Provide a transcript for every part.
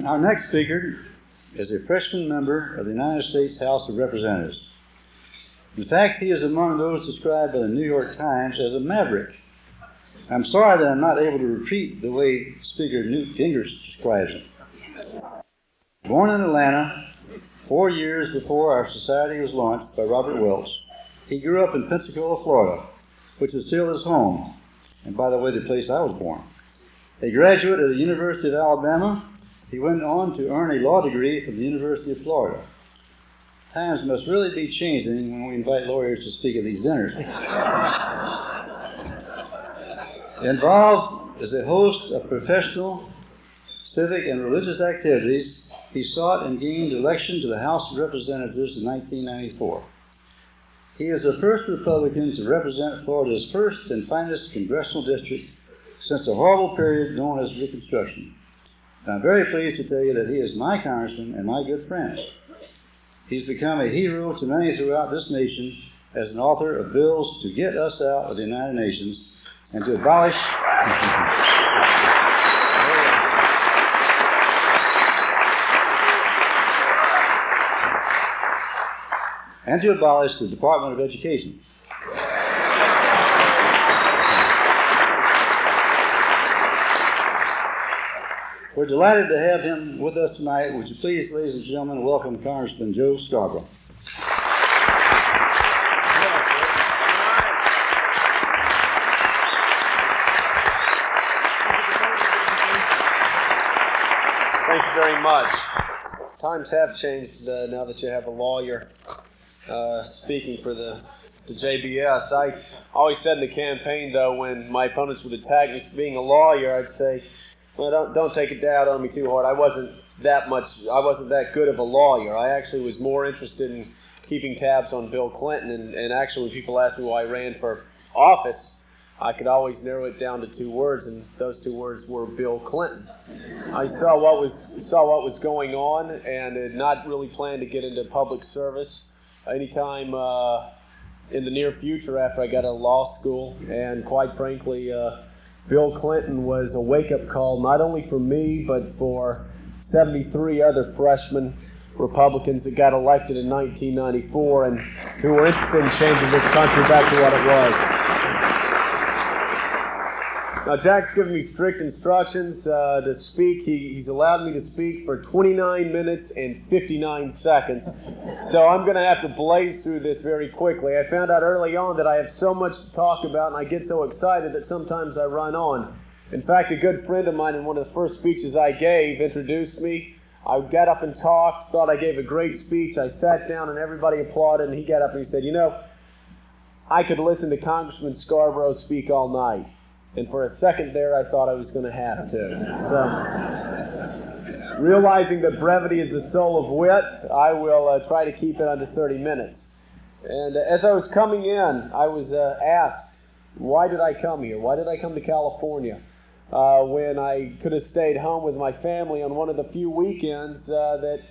Our next speaker is a freshman member of the United States House of Representatives. In fact, he is among those described by the New York Times as a maverick. I'm sorry that I'm not able to repeat the way Speaker Newt Gingrich describes him. Born in Atlanta, 4 years before our society was launched by Robert Welch, he grew up in Pensacola, Florida, which is still his home, and by the way, the place I was born. A graduate of the University of Alabama, he went on to earn a law degree from the University of Florida. Times must really be changing when we invite lawyers to speak at these dinners. Involved as a host of professional, civic, and religious activities, he sought and gained election to the House of Representatives in 1994. He is the first Republican to represent Florida's first and finest congressional district since the horrible period known as Reconstruction. And I'm very pleased to tell you that he is my congressman and my good friend. He's become a hero to many throughout this nation as an author of bills to get us out of the United Nations and to abolish the Department of Education. We're delighted to have him with us tonight. Would you please, ladies and gentlemen, welcome Congressman Joe Scarborough. Thank you very much. Times have changed now that you have a lawyer speaking for the JBS. I always said in the campaign, though, when my opponents would attack me for being a lawyer, I'd say, well, don't take it down on me too hard. I wasn't that good of a lawyer. I actually was more interested in keeping tabs on Bill Clinton, and actually when people asked me why I ran for office, I could always narrow it down to 2 words, and those 2 words were Bill Clinton. I saw what was going on, and had not really planned to get into public service anytime in the near future after I got out of law school, and quite frankly, Bill Clinton was a wake-up call not only for me, but for 73 other freshman Republicans that got elected in 1994 and who were interested in changing this country back to what it was. Now, Jack's given me strict instructions to speak. He's allowed me to speak for 29 minutes and 59 seconds. So I'm going to have to blaze through this very quickly. I found out early on that I have so much to talk about and I get so excited that sometimes I run on. In fact, a good friend of mine in one of the first speeches I gave introduced me. I got up and talked, thought I gave a great speech. I sat down and everybody applauded, and he got up and he said, I could listen to Congressman Scarborough speak all night. And for a second there, I thought I was going to have to. So, realizing that brevity is the soul of wit, I will try to keep it under 30 minutes. And as I was coming in, I was asked, why did I come here? Why did I come to California when I could have stayed home with my family on one of the few weekends that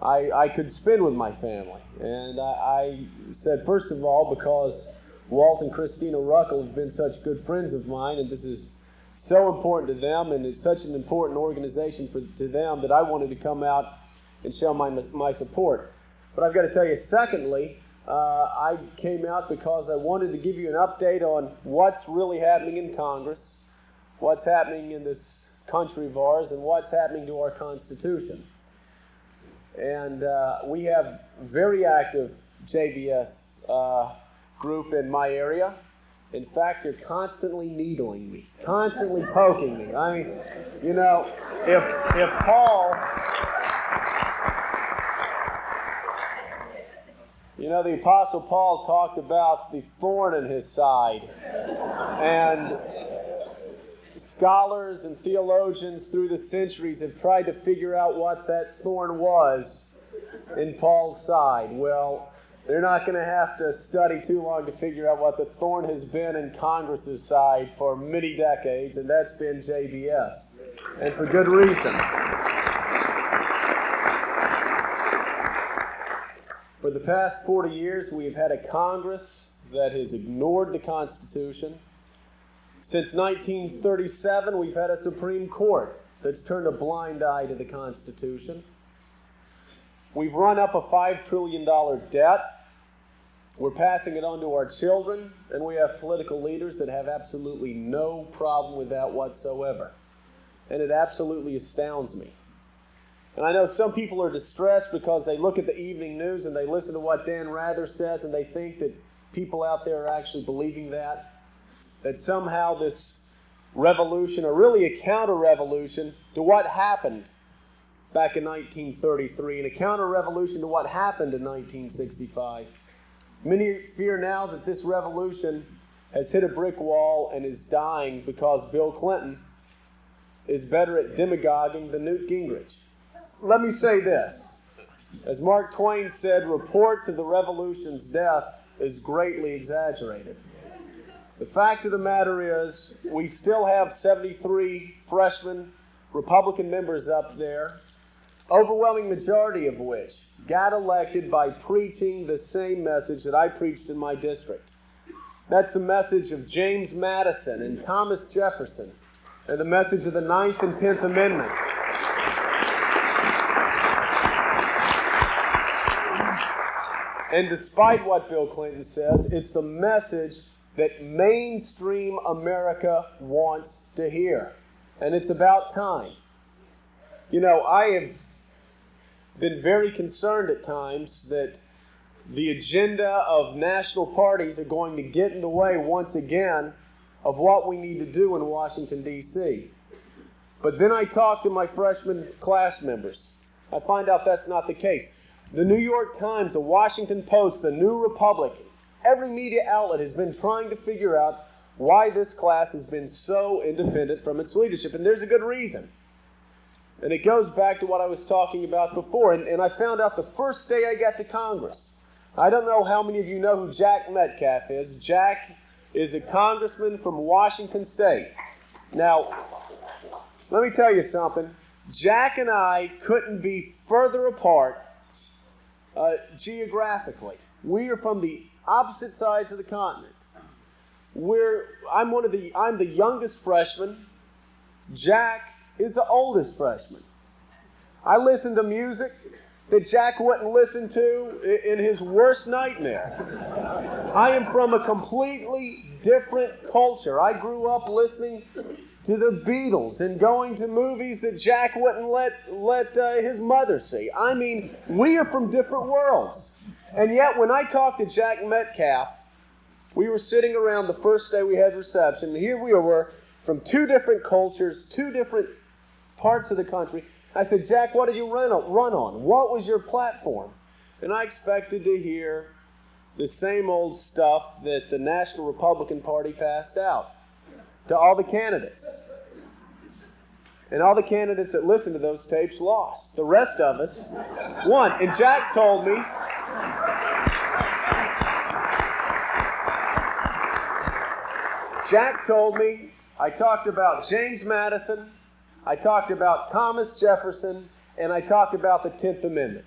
I could spend with my family? And I said, first of all, because Walt and Christina Ruckel have been such good friends of mine, and this is so important to them, and it's such an important organization to them that I wanted to come out and show my support. But I've got to tell you, secondly, I came out because I wanted to give you an update on what's really happening in Congress, what's happening in this country of ours, and what's happening to our Constitution. And we have very active JBS group in my area. In fact, they're constantly needling me, constantly poking me. I mean, if Paul, the Apostle Paul talked about the thorn in his side, and scholars and theologians through the centuries have tried to figure out what that thorn was in Paul's side. Well, they're not going to have to study too long to figure out what the thorn has been in Congress's side for many decades, and that's been JBS. And for good reason. For the past 40 years, we've had a Congress that has ignored the Constitution. Since 1937, we've had a Supreme Court that's turned a blind eye to the Constitution. We've run up a $5 trillion debt. We're passing it on to our children, and we have political leaders that have absolutely no problem with that whatsoever. And it absolutely astounds me. And I know some people are distressed because they look at the evening news and they listen to what Dan Rather says and they think that people out there are actually believing that somehow this revolution, or really a counter-revolution to what happened back in 1933 and a counter-revolution to what happened in 1965. Many fear now that this revolution has hit a brick wall and is dying because Bill Clinton is better at demagoguing than Newt Gingrich. Let me say this. As Mark Twain said, reports of the revolution's death is greatly exaggerated. The fact of the matter is, we still have 73 freshman Republican members up there, overwhelming majority of which got elected by preaching the same message that I preached in my district. That's the message of James Madison and Thomas Jefferson, and the message of the 9th and 10th Amendments. And despite what Bill Clinton says, it's the message that mainstream America wants to hear. And it's about time. You know, I have been very concerned at times that the agenda of national parties are going to get in the way once again of what we need to do in Washington, D.C. But then I talk to my freshman class members. I find out that's not the case. The New York Times, the Washington Post, the New Republic, every media outlet has been trying to figure out why this class has been so independent from its leadership. And there's a good reason. And it goes back to what I was talking about before. And I found out the first day I got to Congress. I don't know how many of you know who Jack Metcalf is. Jack is a congressman from Washington State. Now, let me tell you something. Jack and I couldn't be further apart geographically. We are from the opposite sides of the continent. I'm the youngest freshman. Jack is the oldest freshman. I listen to music that Jack wouldn't listen to in his worst nightmare. I am from a completely different culture. I grew up listening to the Beatles and going to movies that Jack wouldn't let his mother see. I mean, we are from different worlds. And yet, when I talked to Jack Metcalf, we were sitting around the first day we had reception, and here we were from two different cultures, two different parts of the country. I said, Jack, what did you run on? What was your platform? And I expected to hear the same old stuff that the National Republican Party passed out to all the candidates. And all the candidates that listened to those tapes lost. The rest of us won. And Jack told me, I talked about James Madison, I talked about Thomas Jefferson, and I talked about the 10th Amendment.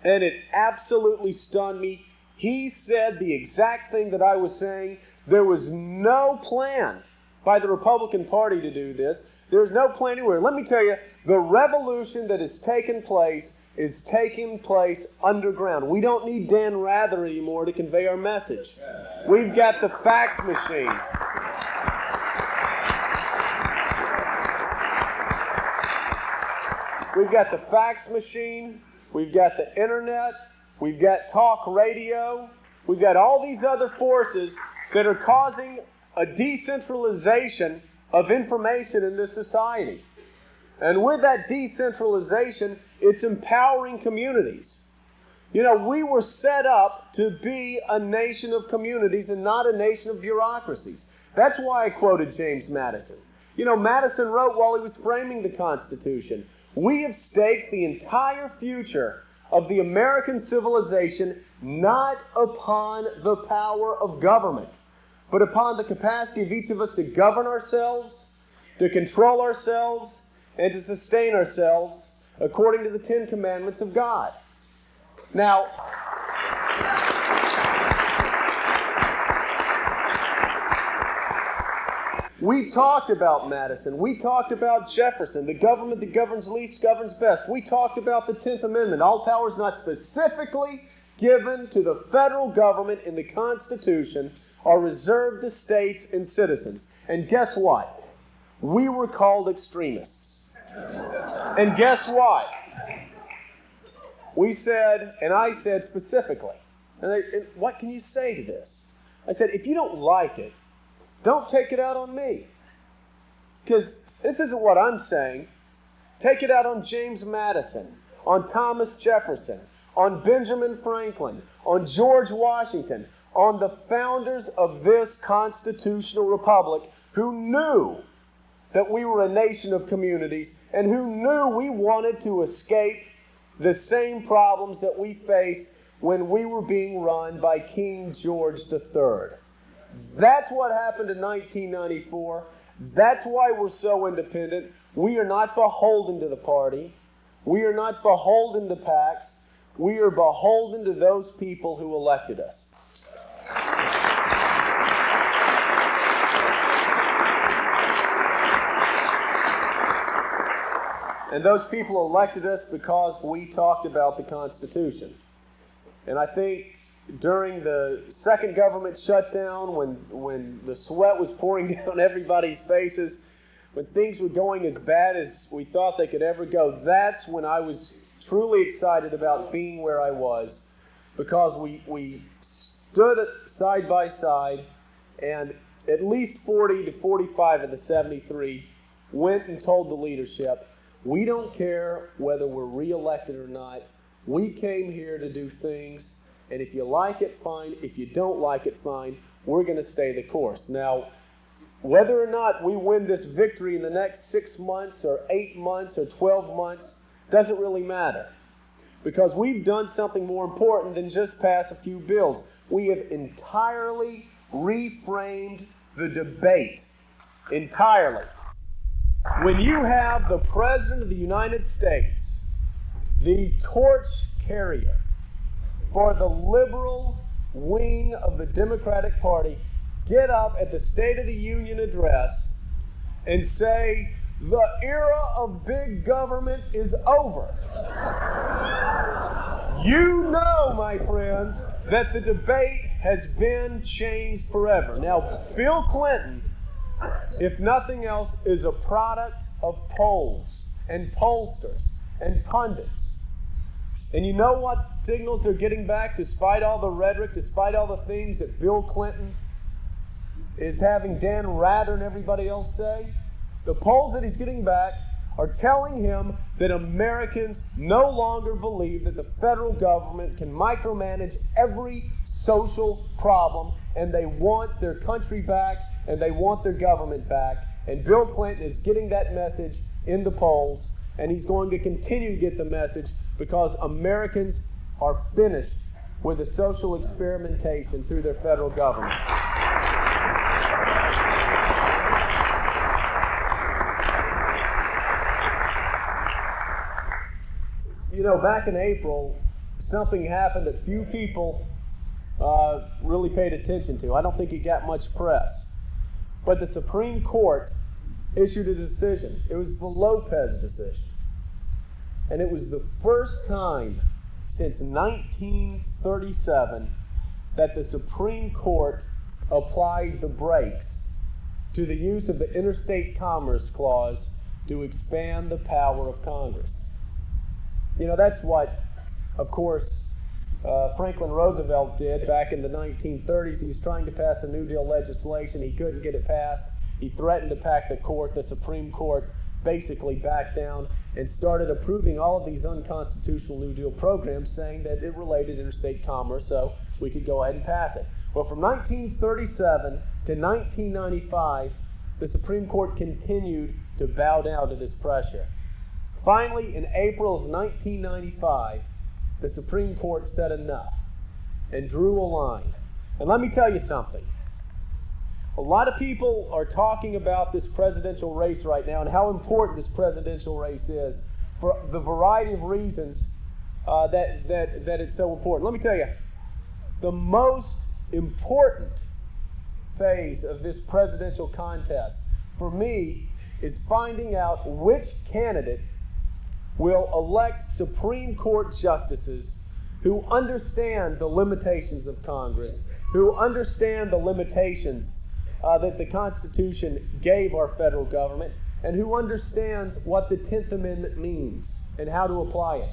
And it absolutely stunned me. He said the exact thing that I was saying. There was no plan by the Republican Party to do this. There's no plan anywhere. Let me tell you, the revolution that has taken place is taking place underground. We don't need Dan Rather anymore to convey our message. We've got the fax machine. We've got the fax machine. We've got the internet. We've got talk radio. We've got all these other forces that are causing a decentralization of information in this society. And with that decentralization, it's empowering communities. You know, we were set up to be a nation of communities and not a nation of bureaucracies. That's why I quoted James Madison. You know, Madison wrote while he was framing the Constitution, "We have staked the entire future of the American civilization not upon the power of government, but upon the capacity of each of us to govern ourselves, to control ourselves, and to sustain ourselves according to the 10 Commandments of God." Now, We talked about Madison. We talked about Jefferson. The government that governs least governs best. We talked about the 10th Amendment. All powers not specifically given to the federal government in the Constitution are reserved to states and citizens. And guess what? We were called extremists. And guess what? We said, and I said specifically, and what can you say to this? I said, if you don't like it, don't take it out on me. Because this isn't what I'm saying. Take it out on James Madison, on Thomas Jefferson, on Benjamin Franklin, on George Washington, on the founders of this constitutional republic who knew that we were a nation of communities and who knew we wanted to escape the same problems that we faced when we were being run by King George III. That's what happened in 1994. That's why we're so independent. We are not beholden to the party. We are not beholden to PACs. We are beholden to those people who elected us. And those people elected us because we talked about the Constitution. And I think during the second government shutdown, when the sweat was pouring down everybody's faces, when things were going as bad as we thought they could ever go, that's when I was truly excited about being where I was, because we stood side by side, and at least 40 to 45 of the 73 went and told the leadership, we don't care whether we're reelected or not. We came here to do things, and if you like it, fine. If you don't like it, fine. We're going to stay the course. Now, whether or not we win this victory in the next 6 months or 8 months or 12 months doesn't really matter, because we've done something more important than just pass a few bills. We have entirely reframed the debate. Entirely. When you have the President of the United States, the torch carrier for the liberal wing of the Democratic Party, get up at the State of the Union address and say, the era of big government is over. You know, my friends, that the debate has been changed forever. Now, Bill Clinton, if nothing else, is a product of polls and pollsters and pundits. And you know what signals they're getting back, despite all the rhetoric, despite all the things that Bill Clinton is having Dan Rather and everybody else say? The polls that he's getting back are telling him that Americans no longer believe that the federal government can micromanage every social problem, and they want their country back, and they want their government back. And Bill Clinton is getting that message in the polls, and he's going to continue to get the message, because Americans are finished with the social experimentation through their federal government. You know, back in April, something happened that few people really paid attention to. I don't think it got much press. But the Supreme Court issued a decision. It was the Lopez decision. And it was the first time since 1937 that the Supreme Court applied the brakes to the use of the Interstate Commerce Clause to expand the power of Congress. You know, that's what, of course, Franklin Roosevelt did back in the 1930s. He was trying to pass a New Deal legislation. He couldn't get it passed. He threatened to pack the court. The Supreme Court basically backed down and started approving all of these unconstitutional New Deal programs, saying that it related interstate commerce, so we could go ahead and pass it. Well, from 1937 to 1995, the Supreme Court continued to bow down to this pressure. Finally, in April of 1995, the Supreme Court said enough and drew a line. And let me tell you something. A lot of people are talking about this presidential race right now and how important this presidential race is for the variety of reasons that it's so important. Let me tell you, the most important phase of this presidential contest for me is finding out which candidate will elect Supreme Court justices who understand the limitations of Congress, who understand the limitations that the Constitution gave our federal government, and who understands what the 10th Amendment means and how to apply it.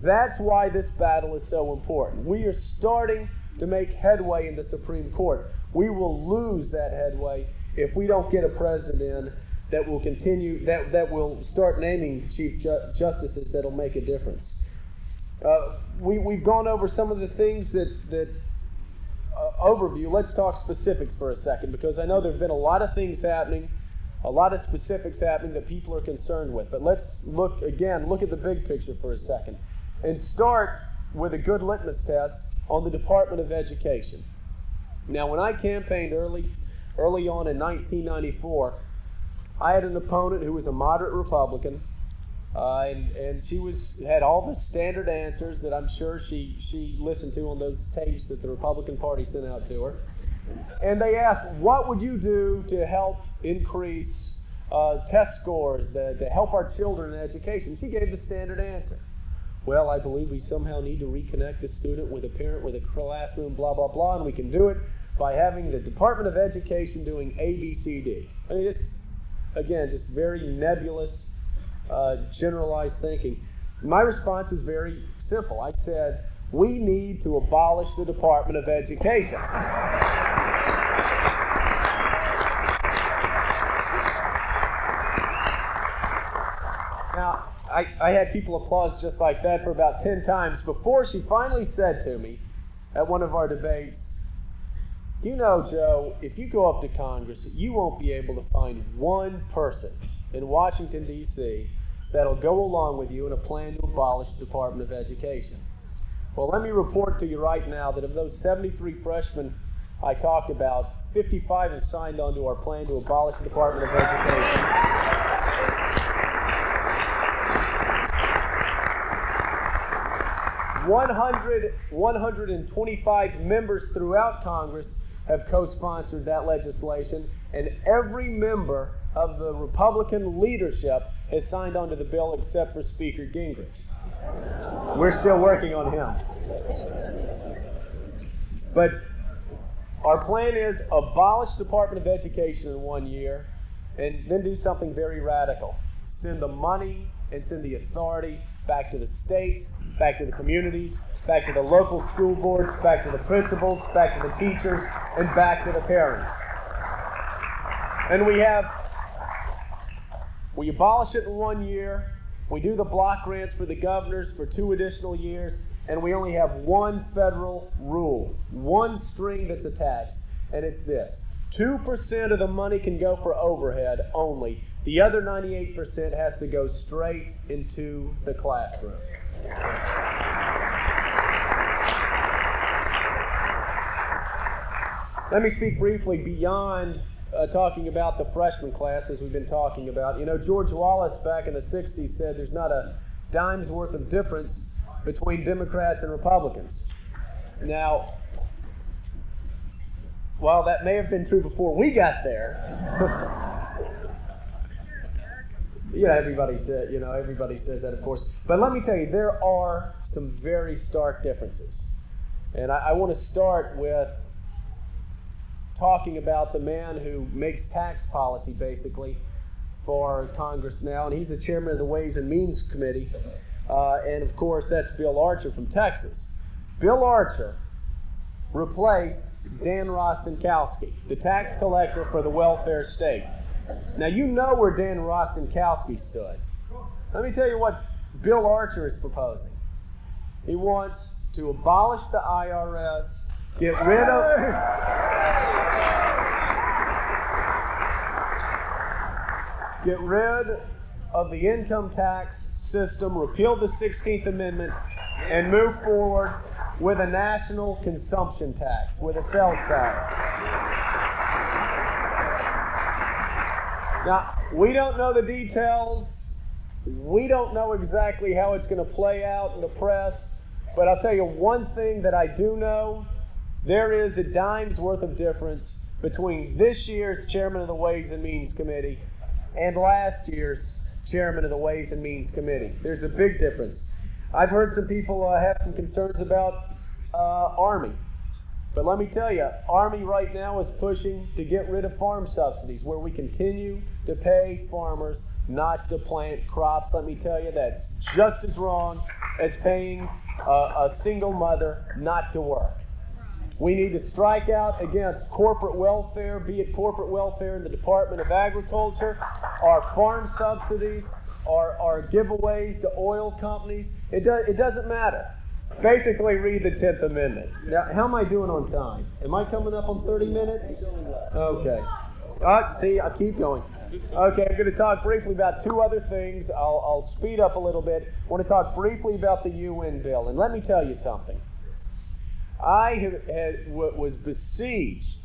That's why this battle is so important. We are starting to make headway in the Supreme Court. We will lose that headway if we don't get a president in that will continue, that will start naming chief justices that'll make a difference. We've gone over some of the things that overview. Let's talk specifics for a second, because I know there have been a lot of things happening, a lot of specifics happening that people are concerned with. But let's look at the big picture for a second and start with a good litmus test on the Department of Education. Now, when I campaigned early on in 1994, I had an opponent who was a moderate Republican, and she had all the standard answers that I'm sure she listened to on those tapes that the Republican Party sent out to her. And they asked, what would you do to help increase test scores, to help our children in education? She gave the standard answer. Well, I believe we somehow need to reconnect the student with a parent, with a classroom, blah, blah, blah, and we can do it by having the Department of Education doing A, B, C, D. I mean, it's, again, just very nebulous, generalized thinking. My response was very simple. I said, we need to abolish the Department of Education. Now, I had people applause just like that for about 10 times before she finally said to me at one of our debates, you know, Joe, if you go up to Congress, you won't be able to find one person in Washington, D.C. that'll go along with you in a plan to abolish the Department of Education. Well, let me report to you right now that of those 73 freshmen I talked about, 55 have signed on to our plan to abolish the Department of Education. 125 members throughout Congress have co-sponsored that legislation, and every member of the Republican leadership has signed on to the bill except for Speaker Gingrich. We're still working on him. But our plan is abolish the Department of Education in 1 year, and then do something very radical. Send the money and send the authority back to the states, back to the communities, back to the local school boards, back to the principals, back to the teachers, and back to the parents. And we abolish it in 1 year, we do the block grants for the governors for 2 additional years, and we only have one federal rule, one string that's attached, and it's this. 2% of the money can go for overhead only. The other 98% has to go straight into the classroom. Let me speak briefly beyond talking about the freshman class as we've been talking about. You know, George Wallace back in the 60s said there's not a dime's worth of difference between Democrats and Republicans. Now, while that may have been true before we got there, everybody says that, of course. But let me tell you, there are some very stark differences. And I want to start with talking about the man who makes tax policy, basically, for Congress now. And he's the chairman of the Ways and Means Committee. And, of course, that's Bill Archer from Texas. Bill Archer replaced Dan Rostenkowski, the tax collector for the welfare state. Now, you know where Dan Rostenkowski stood. Let me tell you what Bill Archer is proposing. He wants to abolish the IRS, get rid of the income tax system, repeal the 16th Amendment, and move forward with a national consumption tax, with a sales tax. Now, we don't know the details. We don't know exactly how it's going to play out in the press. But I'll tell you one thing that I do know. There is a dime's worth of difference between this year's chairman of the Ways and Means Committee and last year's chairman of the Ways and Means Committee. There's a big difference. I've heard some people have some concerns about Army. But let me tell you, Army right now is pushing to get rid of farm subsidies, where we continue to pay farmers not to plant crops. Let me tell you, that's just as wrong as paying a single mother not to work. We need to strike out against corporate welfare, be it corporate welfare in the Department of Agriculture, our farm subsidies, our giveaways to oil companies. It doesn't matter. Basically, read the 10th Amendment. Now, how am I doing on time? Am I coming up on 30 minutes? Okay. See, I'll keep going. Okay, I'm going to talk briefly about two other things. I'll speed up a little bit. I want to talk briefly about the UN bill. And let me tell you something. I was besieged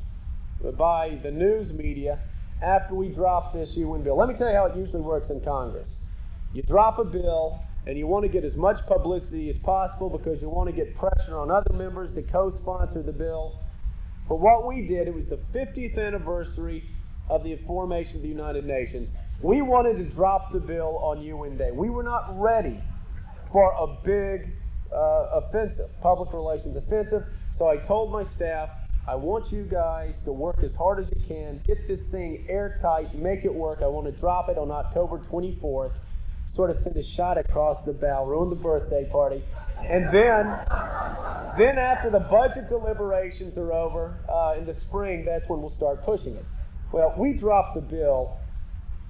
by the news media after we dropped this UN bill. Let me tell you how it usually works in Congress. You drop a bill, and you want to get as much publicity as possible because you want to get pressure on other members to co-sponsor the bill. But what we did, it was the 50th anniversary of the formation of the United Nations. We wanted to drop the bill on UN Day. We were not ready for a big offensive, public relations offensive. So I told my staff, I want you guys to work as hard as you can, get this thing airtight, make it work. I want to drop it on October 24th, sort of send a shot across the bow, ruin the birthday party. And then after the budget deliberations are over in the spring, that's when we'll start pushing it. Well, we dropped the bill,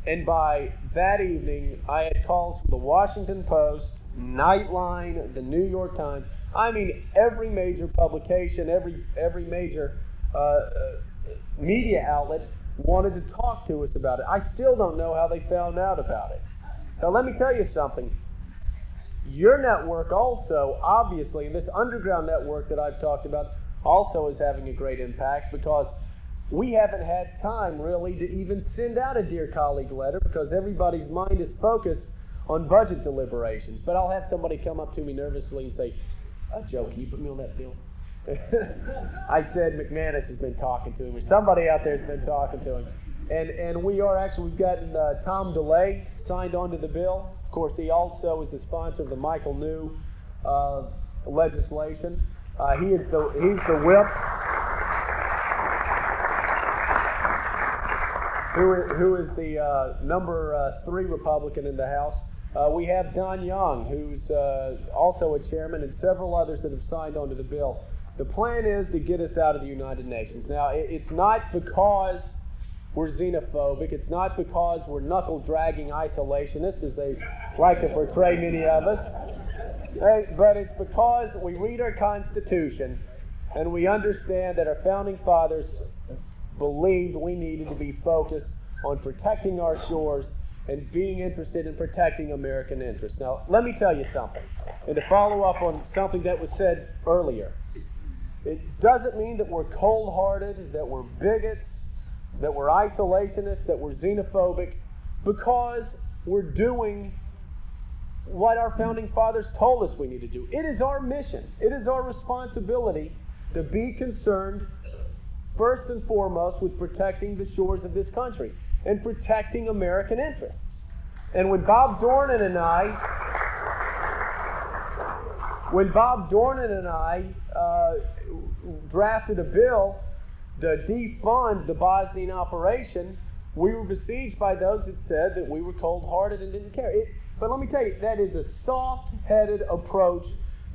and by that evening, I had calls from the Washington Post, Nightline, the New York Times. I mean, every major publication, every major media outlet wanted to talk to us about it. I still don't know how they found out about it. Now, let me tell you something. Your network also, obviously, this underground network that I've talked about, also is having a great impact because we haven't had time, really, to even send out a Dear Colleague letter because everybody's mind is focused on budget deliberations. But I'll have somebody come up to me nervously and say, Joe, can you put me on that bill? I said McManus has been talking to him, or somebody out there has been talking to him. And we've gotten Tom DeLay signed onto the bill. Of course, he also is the sponsor of the Michael New legislation. He's the whip who is the number 3 Republican in the House. We have Don Young, who's also a chairman, and several others that have signed onto the bill. The plan is to get us out of the United Nations. Now, it's not because we're xenophobic. It's not because we're knuckle-dragging isolationists, as they like to portray many of us. But it's because we read our Constitution and we understand that our Founding Fathers believed we needed to be focused on protecting our shores and being interested in protecting American interests. Now, let me tell you something, and to follow up on something that was said earlier. It doesn't mean that we're cold-hearted, that we're bigots, that we're isolationists, that we're xenophobic, because we're doing what our Founding Fathers told us we need to do. It is our mission. It is our responsibility to be concerned, first and foremost, with protecting the shores of this country and protecting American interests. And when Bob Dornan and I drafted a bill to defund the Bosnian operation, we were besieged by those that said that we were cold-hearted and didn't care. But let me tell you, that is a soft-headed approach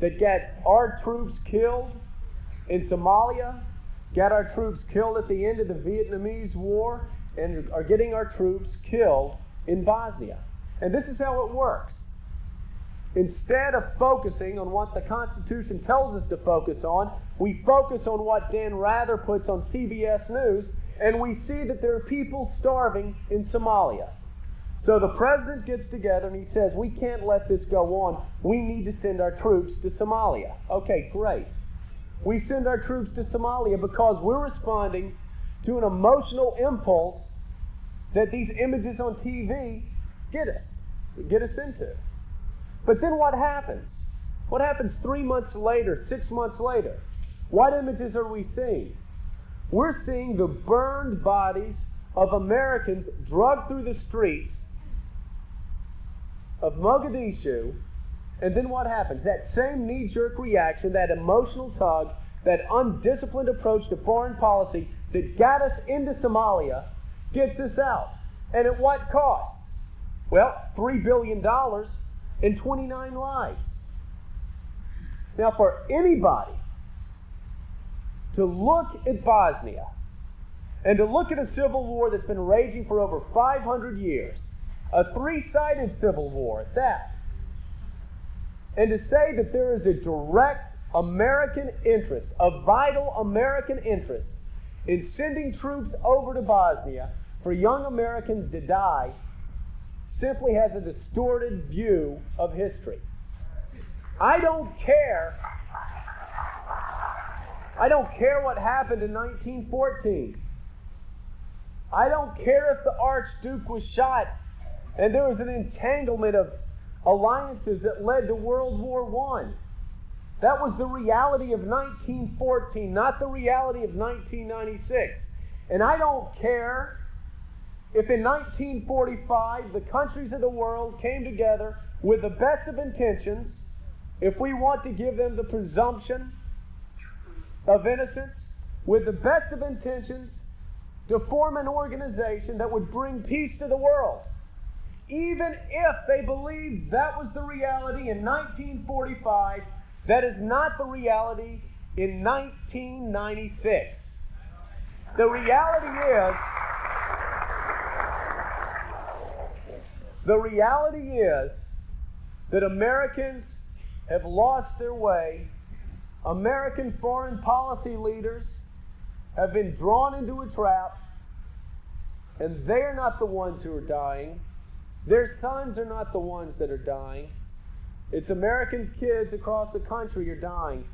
that got our troops killed in Somalia, got our troops killed at the end of the Vietnamese War, and are getting our troops killed in Bosnia. And this is how it works. Instead of focusing on what the Constitution tells us to focus on, we focus on what Dan Rather puts on CBS News, and we see that there are people starving in Somalia. So the president gets together and he says, we can't let this go on. We need to send our troops to Somalia. Okay, great. We send our troops to Somalia because we're responding to an emotional impulse that these images on TV get us into. But then what happens? What happens 3 months later, 6 months later? What images are we seeing? we're seeing the burned bodies of Americans dragged through the streets of Mogadishu. And then what happens? That same knee-jerk reaction, that emotional tug, that undisciplined approach to foreign policy that got us into Somalia gets us out. And at what cost? Well, $3 billion and 29 lives. Now, for anybody to look at Bosnia and to look at a civil war that's been raging for over 500 years, a three-sided civil war at that, and to say that there is a direct American interest, a vital American interest, in sending troops over to Bosnia for young Americans to die, simply has a distorted view of history. I don't care what happened in 1914. I don't care if the Archduke was shot and there was an entanglement of alliances that led to World War I. That was the reality of 1914, not the reality of 1996. And I don't care if in 1945 the countries of the world came together with the best of intentions, if we want to give them the presumption of innocence, with the best of intentions to form an organization that would bring peace to the world. Even if they believed that was the reality in 1945, that is not the reality in 1996. The reality is that Americans have lost their way. American foreign policy leaders have been drawn into a trap, and they're not the ones who are dying. Their sons are not the ones that are dying. It's American kids across the country are dying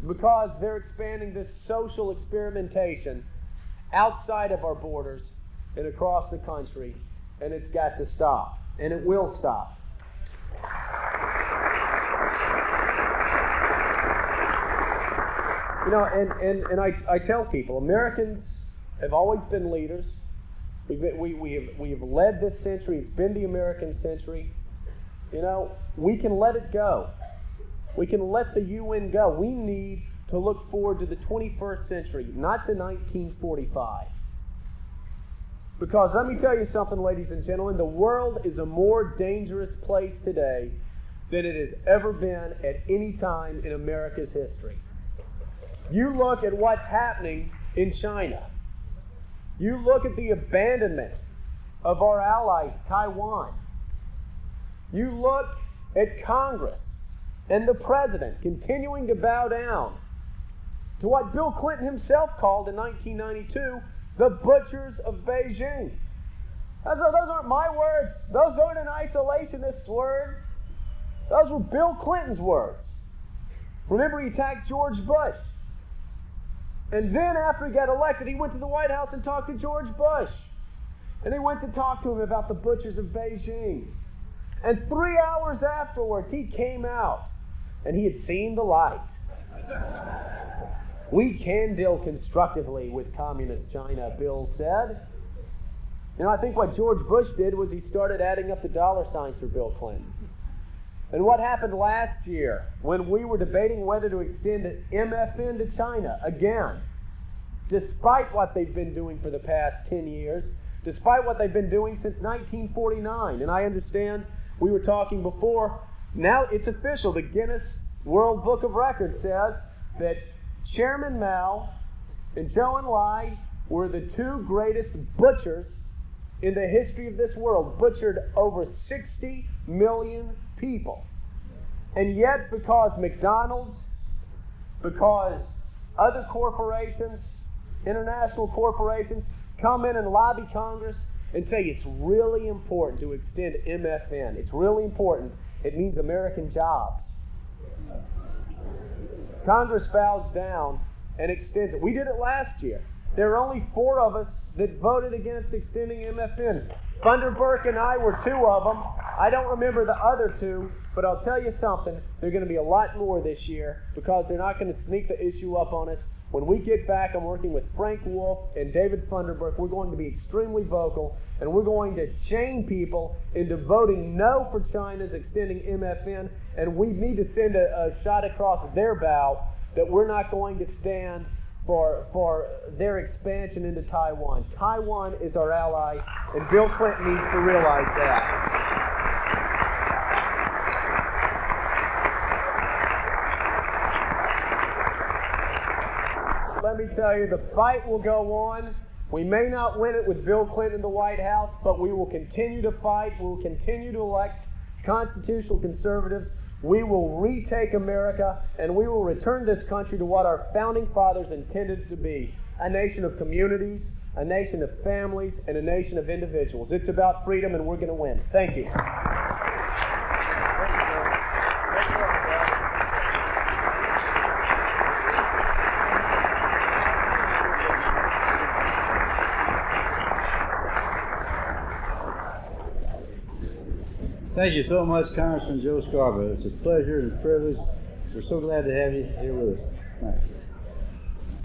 because they're expanding this social experimentation outside of our borders and across the country, and it's got to stop, and it will stop. You know, and I tell people, Americans have always been leaders. We have led this century. It's been the American century. You know, we can let it go. We can let the UN go. We need to look forward to the 21st century, not to 1945. Because let me tell you something, ladies and gentlemen, the world is a more dangerous place today than it has ever been at any time in America's history. You look at what's happening in China. You look at the abandonment of our ally, Taiwan. You look at Congress and the President continuing to bow down to what Bill Clinton himself called in 1992 the butchers of Beijing. Those aren't my words. Those aren't an isolationist word. Those were Bill Clinton's words. Remember, he attacked George Bush. And then after he got elected, he went to the White House and talked to George Bush. And he went to talk to him about the butchers of Beijing. And 3 hours afterwards, he came out and he had seen the light. We can deal constructively with communist China, Bill said. You know, I think what George Bush did was he started adding up the dollar signs for Bill Clinton. And what happened last year when we were debating whether to extend MFN to China again, despite what they've been doing for the past 10 years, despite what they've been doing since 1949. And I understand we were talking before, now it's official. The Guinness World Book of Records says that Chairman Mao and Zhou Enlai were the two greatest butchers in the history of this world, butchered over 60 million people. And yet, because McDonald's, because other corporations, international corporations, come in and lobby Congress and say it's really important to extend MFN. It's really important. It means American jobs. Congress bows down and extends it. We did it last year. There are only 4 of us that voted against extending MFN. Funderburk and I were two of them. I don't remember the other two, but I'll tell you something. There are going to be a lot more this year because they're not going to sneak the issue up on us. When we get back, I'm working with Frank Wolf and David Funderburk. We're going to be extremely vocal, and we're going to shame people into voting no for China's extending MFN, and we need to send a shot across their bow that we're not going to stand for their expansion into Taiwan. Taiwan is our ally, and Bill Clinton needs to realize that. Let me tell you, the fight will go on. We may not win it with Bill Clinton in the White House, but we will continue to fight. We will continue to elect constitutional conservatives. We will retake America, and we will return this country to what our founding fathers intended it to be: a nation of communities, a nation of families, and a nation of individuals. It's about freedom, and we're going to win. Thank you. Thank you so much, Congressman Joe Scarborough. It's a pleasure and a privilege. We're so glad to have you here with us tonight.